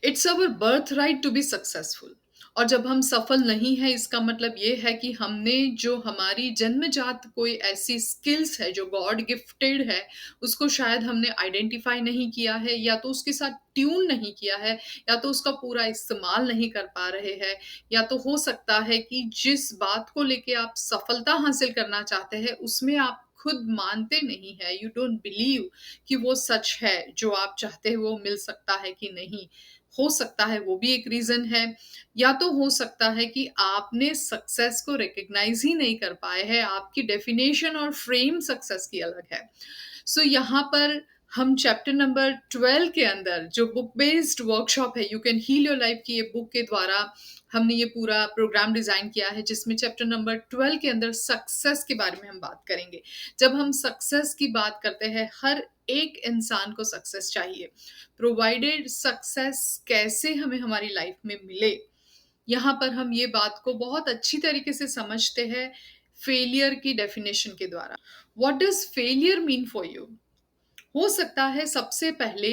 It's our birthright to be successful. और जब हम सफल नहीं हैं, इसका मतलब ये है कि हमने जो हमारी जन्मजात कोई ऐसी स्किल्स है जो गॉड गिफ्टेड है, उसको शायद हमने आइडेंटिफाई नहीं किया है, या तो उसके साथ ट्यून नहीं किया है, या तो उसका पूरा इस्तेमाल नहीं कर पा रहे हैं। या तो हो सकता है कि जिस बात को लेके आप सफलता हासिल करना चाहते हैं, उसमें आप खुद मानते नहीं है, यू डोंट बिलीव कि वो सच है, जो आप चाहते हैं वो मिल सकता है कि नहीं। हो सकता है वो भी एक रीज़न है, या तो हो सकता है कि आपने सक्सेस को रिकॉग्नाइज़ ही नहीं कर पाए हैं, आपकी डेफ़िनेशन और फ्रेम सक्सेस की अलग है। सो यहाँ पर हम चैप्टर नंबर 12 के अंदर जो बुक बेस्ड वर्कशॉप है, you can heal your life की ये बुक के द्वारा हमने ये पूरा प्रोग्राम डिज़ाइन किया है, जिसमें चैप्टर नंबर 12 के अंदर सक्सेस के बारे में हम बात करेंगे। जब हम सक्सेस की बात करते हैं, हर एक इंसान को सक्सेस चाहिए, प्रोवाइडेड सक्सेस कैसे हमें हमारी लाइफ में मिले। यहाँ पर हम ये बात को बहुत अच्छी तरीके से समझते हैं फेलियर की डेफिनेशन के द्वारा। What does failure mean for you? हो सकता है सबसे पहले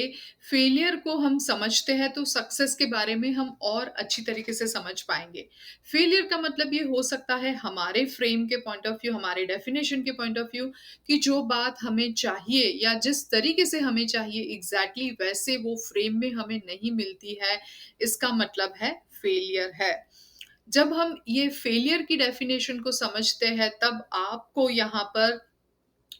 फेलियर को हम समझते हैं तो सक्सेस के बारे में हम और अच्छी तरीके से समझ पाएंगे। फेलियर का मतलब ये हो सकता है हमारे फ्रेम के पॉइंट ऑफ व्यू, हमारे डेफिनेशन के पॉइंट ऑफ व्यू, कि जो बात हमें चाहिए या जिस तरीके से हमें चाहिए एग्जैक्टली वैसे वो फ्रेम में हमें नहीं मिलती है, इसका मतलब है फेलियर है। जब हम ये फेलियर की डेफिनेशन को समझते हैं, तब आपको यहाँ पर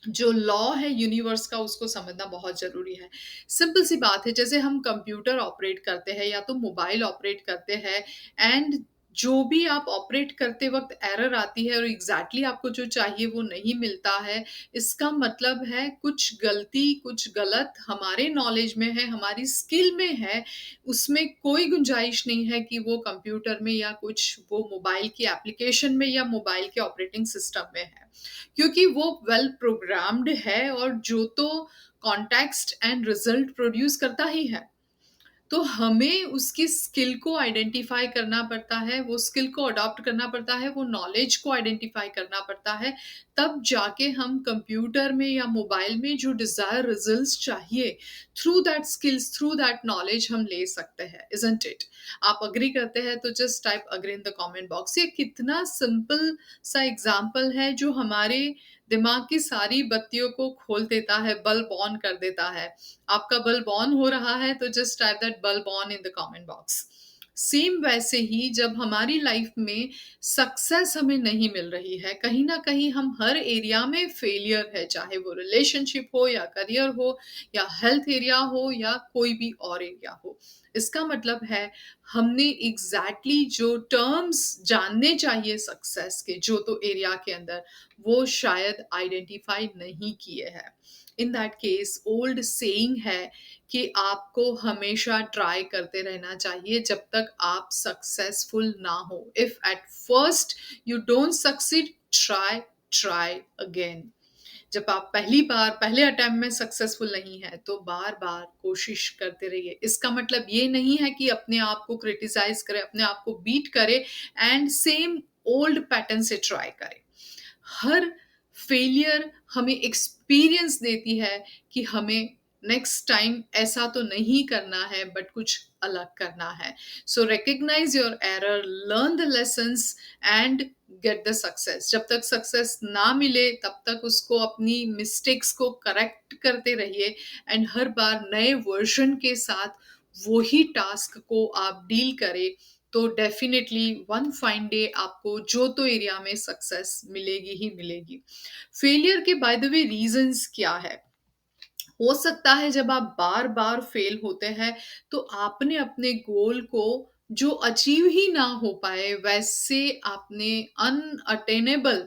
जो लॉ है यूनिवर्स का उसको समझना बहुत ज़रूरी है। सिंपल सी बात है, जैसे हम कंप्यूटर ऑपरेट करते हैं या तो मोबाइल ऑपरेट करते हैं, एंड जो भी आप ऑपरेट करते वक़्त एरर आती है और एग्ज़ैक्टली आपको जो चाहिए वो नहीं मिलता है, इसका मतलब है कुछ गलती, कुछ गलत हमारे नॉलेज में है, हमारी स्किल में है, उसमें कोई गुंजाइश नहीं है कि वो कंप्यूटर में या कुछ वो मोबाइल की एप्लीकेशन में या मोबाइल के ऑपरेटिंग सिस्टम में है। क्योंकि वो वेल प्रोग्राम्ड है और जो तो कॉन्टेक्स्ट एंड रिजल्ट प्रोड्यूस करता ही है। तो हमें उसकी स्किल को आइडेंटिफाई करना पड़ता है, वो स्किल को अडॉप्ट करना पड़ता है, वो नॉलेज को आइडेंटिफाई करना पड़ता है, तब जाके हम कंप्यूटर में या मोबाइल में जो डिज़ायर रिजल्ट्स चाहिए, through that skills, through that knowledge हम ले सकते हैं, इज़न्ट इट? आप एग्री करते हैं तो just type agree in the comment box. ये कितना सिंपल सा एग्जांपल है जो हमारे दिमाग की सारी बत्तियों को खोल देता है, बल्ब ऑन कर देता है। आपका बल्ब ऑन हो रहा है तो just type that bulb on in the comment box. Same वैसे ही जब हमारी लाइफ में सक्सेस हमें नहीं मिल रही है, कहीं ना कहीं हम हर एरिया में फेलियर है, चाहे वो रिलेशनशिप हो या करियर हो या हेल्थ एरिया हो या कोई भी और एरिया हो, इसका मतलब है हमने एग्जैक्टली exactly जो टर्म्स जानने चाहिए सक्सेस के जो तो एरिया के अंदर, वो शायद आइडेंटिफाई नहीं किए हैं। इन दैट केस ओल्ड सेइंग है कि आपको हमेशा ट्राई करते रहना चाहिए जब तक आप सक्सेसफुल ना हो। If at first you don't succeed, try, try again. जब आप पहली बार पहले अटेम्प्ट में सक्सेसफुल नहीं है तो बार बार कोशिश करते रहिए। इसका मतलब ये नहीं है कि अपने आप को क्रिटिसाइज करें, अपने आप को बीट करें एंड सेम ओल्ड पैटर्न से ट्राई करें। हर फेलियर हमें एक्सपीरियंस देती है कि हमें नेक्स्ट टाइम ऐसा तो नहीं करना है, बट कुछ अलग करना है। So recognize your error, learn the lessons and get the success. जब तक सक्सेस ना मिले तब तक उसको अपनी मिस्टेक्स को करेक्ट करते रहिए, एंड हर बार नए वर्जन के साथ वही टास्क को आप डील करें, तो डेफिनेटली वन फाइन डे आपको जो तो एरिया में सक्सेस मिलेगी ही मिलेगी। फेलियर के बाय द वे रीजंस क्या है? हो सकता है जब आप बार बार फेल होते हैं तो आपने अपने गोल को जो अचीव ही ना हो पाए, वैसे आपने अनअटेनेबल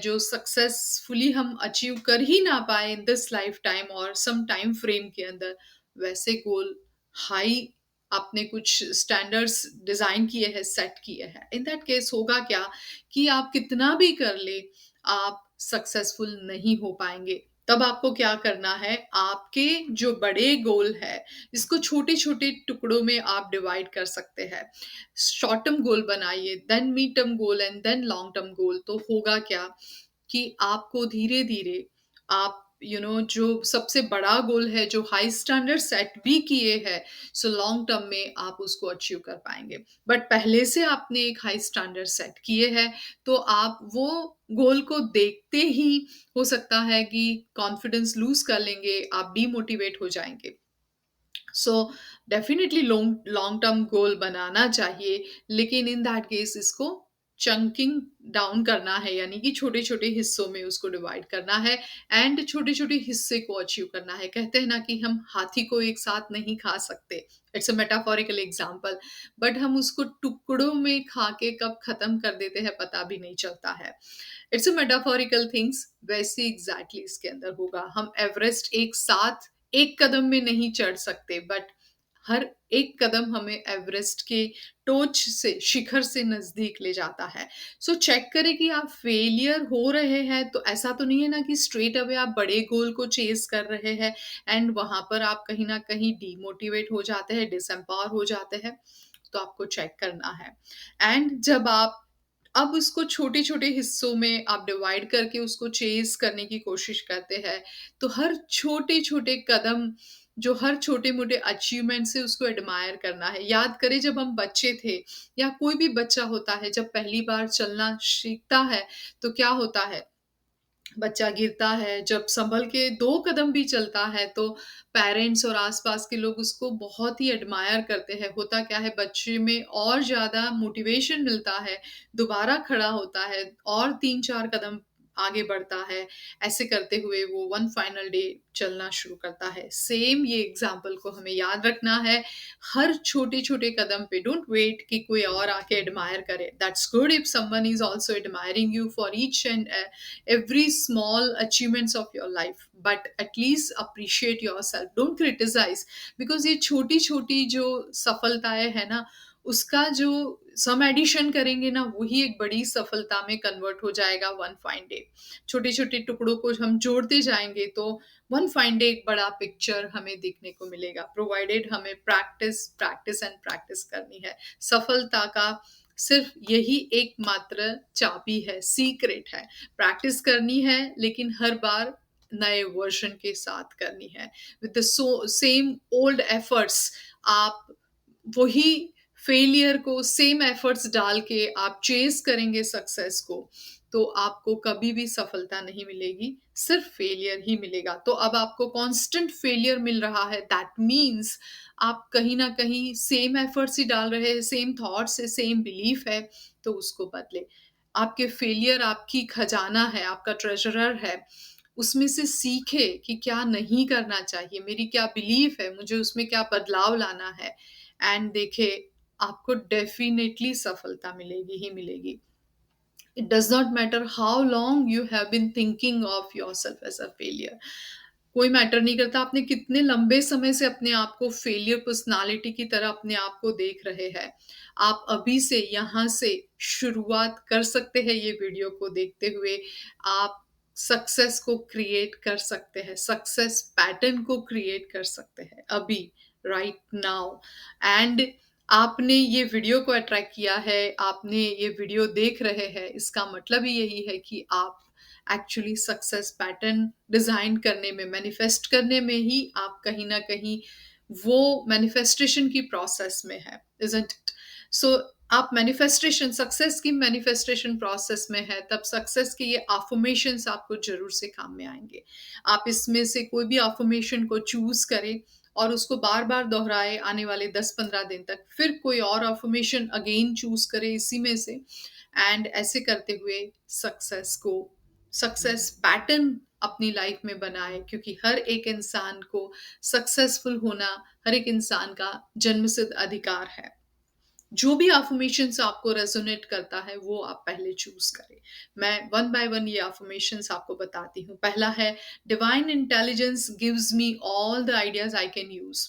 जो सक्सेसफुली हम अचीव कर ही ना पाए इन दिस लाइफ टाइम और सम टाइम फ्रेम के अंदर, वैसे गोल हाई आपने कुछ स्टैंडर्ड्स डिजाइन किए हैं, सेट किए हैं, इन दैट केस होगा क्या कि आप कितना भी कर ले, आप सक्सेसफुल नहीं हो पाएंगे। तब आपको क्या करना है, आपके जो बड़े गोल है इसको छोटे छोटे टुकड़ों में आप डिवाइड कर सकते हैं। शॉर्ट टर्म गोल बनाइए, then mid term goal and then long term goal. तो होगा क्या कि आपको धीरे धीरे आप जो सबसे बड़ा गोल है, जो हाई स्टैंडर्ड सेट भी किए हैं, सो लॉन्ग टर्म में आप उसको अचीव कर पाएँगे। बट पहले से आपने एक हाई स्टैंडर्ड सेट किए हैं, तो आप वो गोल को देखते ही हो सकता है कि कॉन्फिडेंस लूज़ कर लेंगे, आप डीमोटिवेट हो जाएँगे। So definitely long long term goal बनाना चाहिए, लेकिन इन दैट केस इसको चंकिंग डाउन करना है, यानी कि छोटे-छोटे हिस्सों में उसको डिवाइड करना है एंड छोटे-छोटे हिस्से को अचीव करना है। कहते हैं ना कि हम हाथी को एक साथ नहीं खा सकते। It's a metaphorical example, but हम उसको टुकड़ों में खा के कब खत्म कर देते हैं पता भी नहीं चलता है। इट्स अ मेटाफोरिकल थिंग्स, वैसे एग्जैक्टली इसके अंदर होगा। हम एवरेस्ट एक साथ एक कदम में नहीं चढ़ सकते, बट हर एक कदम हमें एवरेस्ट के टोच से, शिखर से नजदीक ले जाता है। सो चेक करें कि आप फेलियर हो रहे हैं, तो ऐसा तो नहीं है ना कि स्ट्रेट अवे आप बड़े गोल को चेज कर रहे हैं एंड वहां पर आप कहीं ना कहीं डीमोटिवेट हो जाते हैं, डिसएम्पावर हो जाते हैं। तो आपको चेक करना है। एंड जब आप अब उसको छोटे-छोटे हिस्सों में आप डिवाइड करके उसको चेज़ करने की कोशिश करते हैं, तो हर छोटे-छोटे कदम, जो हर छोटे-मोटे अचीवमेंट से उसको एडमायर करना है। याद करें जब हम बच्चे थे या कोई भी बच्चा होता है, जब पहली बार चलना सीखता है, तो क्या होता है? बच्चा गिरता है, जब सँभल के 2 कदम भी चलता है, तो पेरेंट्स और आस-पास के लोग उसको बहुत ही एडमायर करते हैं। होता क्या है, बच्चे में और ज़्यादा मोटिवेशन मिलता है, दोबारा खड़ा होता है और 3-4 कदम आगे बढ़ता है। ऐसे करते हुए वो वन फाइनल डे चलना शुरू करता है। सेम ये एग्ज़ाम्पल को हमें याद रखना है, हर छोटे-छोटे कदम पे डोंट वेट कि कोई और आके एडमायर करे। That's good if someone is also admiring you for each and every small achievements of your life, but at least appreciate yourself, don't criticize, because ये छोटी छोटी जो सफलताएं है ना, उसका जो सम एडिशन करेंगे ना, वही एक बड़ी सफलता में कन्वर्ट हो जाएगा वन फाइन डे। छोटे छोटे टुकड़ों को हम जोड़ते जाएंगे तो वन फाइन डे एक बड़ा पिक्चर हमें देखने को मिलेगा, प्रोवाइडेड हमें प्रैक्टिस प्रैक्टिस एंड प्रैक्टिस करनी है। सफलता का सिर्फ यही एकमात्र चाबी है, सीक्रेट है। प्रैक्टिस करनी है, लेकिन हर बार नए वर्जन के साथ करनी है, with the same old efforts. आप वही फेलियर को सेम एफर्ट्स डाल के आप चेज करेंगे सक्सेस को, तो आपको कभी भी सफलता नहीं मिलेगी, सिर्फ फेलियर ही मिलेगा। तो अब आपको कांस्टेंट फेलियर मिल रहा है, दैट मीन्स आप कहीं ना कहीं सेम एफर्ट्स ही डाल रहे हैं, सेम थॉट्स है, सेम बिलीफ है, तो उसको बदले। आपके फेलियर आपकी खजाना है, आपका ट्रेजरर है। उसमें से सीखे कि क्या नहीं करना चाहिए, मेरी क्या बिलीफ है, मुझे उसमें क्या बदलाव लाना है, एंड देखे, आपको डेफिनेटली सफलता मिलेगी ही मिलेगी। It does not matter how long you have been thinking of yourself as a failure. कोई मैटर नहीं करता आपने कितने लंबे समय से अपने आप को फेलियर पर्सनालिटी की तरह अपने आप को देख रहे हैं। आप अभी से यहाँ से शुरुआत कर सकते हैं, ये वीडियो को देखते हुए आप सक्सेस को क्रिएट कर सकते हैं, सक्सेस पैटर्न को क्रिएट कर सकते हैं अभी, राइट नाउ। एंड आपने ये वीडियो को अट्रैक्ट किया है, आपने ये वीडियो देख रहे हैं, इसका मतलब ही यही है कि आप एक्चुअली सक्सेस पैटर्न डिजाइन करने में, मैनिफेस्ट करने में ही आप कहीं ना कहीं वो मैनिफेस्टेशन की प्रोसेस में है, इजंट इट? सो आप मैनिफेस्टेशन, सक्सेस की मैनिफेस्टेशन प्रोसेस में है, तब सक्सेस के ये अफर्मेशंस आपको जरूर से काम में आएंगे। आप इसमें से कोई भी अफर्मेशन को चूज करें और उसको बार बार दोहराए आने वाले 10-15 दिन तक, फिर कोई और अफर्मेशन अगेन चूज करें इसी में से, एंड ऐसे करते हुए सक्सेस को, सक्सेस पैटर्न अपनी लाइफ में बनाए, क्योंकि हर एक इंसान को सक्सेसफुल होना, हर एक इंसान का जन्मसिद्ध अधिकार है। जो भी अफर्मेशंस आपको रेजोनेट करता है वो आप पहले चूज करें। मैं वन बाय वन ये अफर्मेशंस आपको बताती हूँ। पहला है, divine intelligence gives me all the ideas I can use.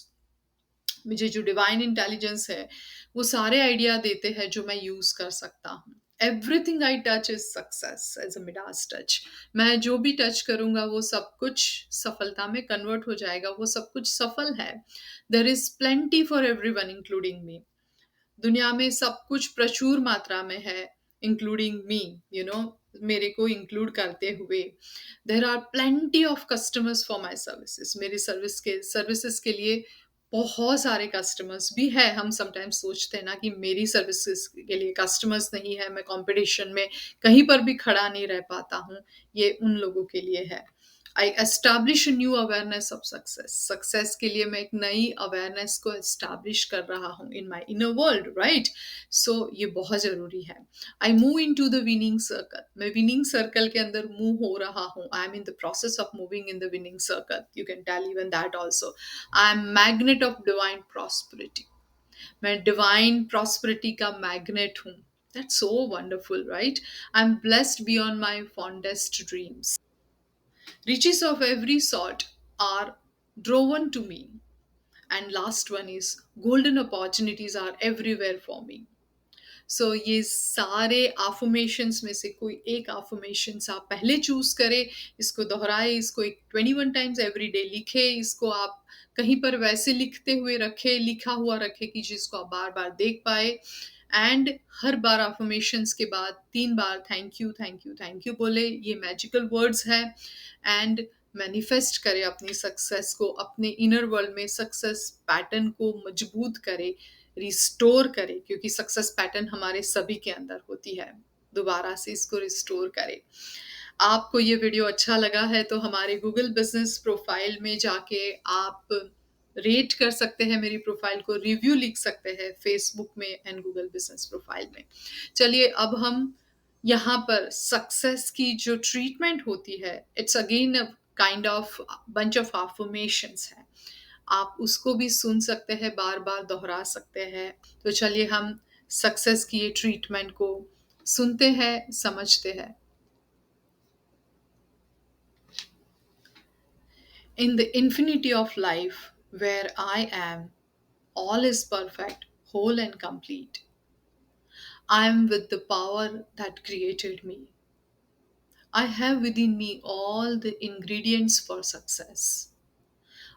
मुझे जो डिवाइन इंटेलिजेंस है वो सारे आइडिया देते हैं जो मैं यूज कर सकता हूँ। Everything I touch is success as a Midas touch. मैं जो भी टच करूंगा वो सब कुछ सफलता में कन्वर्ट हो जाएगा, वो सब कुछ सफल है। There is plenty for every one including me. दुनिया में सब कुछ प्रचुर मात्रा में है, इंक्लूडिंग मी, यू नो। मेरे को इंक्लूड करते हुए, there are plenty of customers for my services. मेरी सर्विसेज के लिए बहुत सारे कस्टमर्स भी है। हम समटाइम्स सोचते हैं ना कि मेरी सर्विसेज के लिए कस्टमर्स नहीं है, मैं कंपटीशन में कहीं पर भी खड़ा नहीं रह पाता हूँ, ये उन लोगों के लिए है। I establish new awareness of success. Success के लिए मैं एक नई अवेयरनेस को एस्टैब्लिश कर रहा हूँ in my inner world, right? So ये बहुत ज़रूरी है। I move in to the winning circle. मैं विनिंग सर्कल के अंदर मूव हो रहा हूँ। I am in the process of moving in the winning circle, you can tell even that also. I am magnet of divine prosperity. मैं divine prosperity का magnet हूँ। That's so wonderful, right? I am blessed beyond my fondest dreams. Riches of every sort are drawn to me. And last one is golden opportunities are everywhere for me. सो ये सारे affirmations में से कोई एक affirmations आप पहले choose करें, इसको दोहराए, इसको एक 21 टाइम्स एवरी डे लिखे, इसको आप कहीं पर वैसे लिखते हुए रखे, लिखा हुआ रखे कि जिसको आप बार बार देख पाए। एंड हर बार affirmations के बाद 3 बार thank you thank you thank you बोले, ये मैजिकल वर्ड्स है। एंड मैनिफेस्ट करे अपनी सक्सेस को, अपने इनर वर्ल्ड में सक्सेस पैटर्न को मजबूत करे, रिस्टोर करे, क्योंकि सक्सेस पैटर्न हमारे सभी के अंदर होती है। दोबारा से इसको रिस्टोर करे। आपको ये वीडियो अच्छा लगा है तो हमारे गूगल बिजनेस प्रोफाइल में जाके आप रेट कर सकते हैं, मेरी प्रोफाइल को रिव्यू लिख सकते हैं फेसबुक में एंड गूगल बिजनेस प्रोफाइल में। चलिए अब हम यहाँ पर सक्सेस की जो ट्रीटमेंट होती है, it's again a kind of bunch of affirmations है। आप उसको भी सुन सकते हैं, बार बार दोहरा सकते हैं। तो चलिए हम सक्सेस की ये ट्रीटमेंट को सुनते हैं, समझते हैं। In the infinity of life, where I am, all is perfect, whole, and complete. I am with the power that created me. I have within me all the ingredients for success.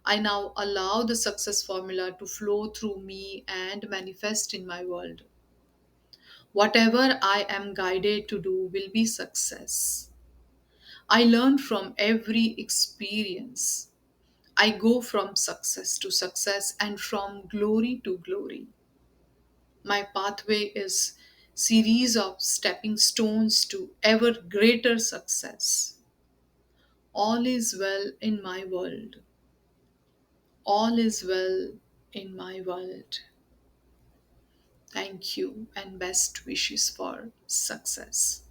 I now allow the success formula to flow through me and manifest in my world. Whatever I am guided to do will be success. I learn from every experience. I go from success to success and from glory to glory. My pathway is series of stepping stones to ever greater success. All is well in my world. All is well in my world. Thank you and best wishes for success.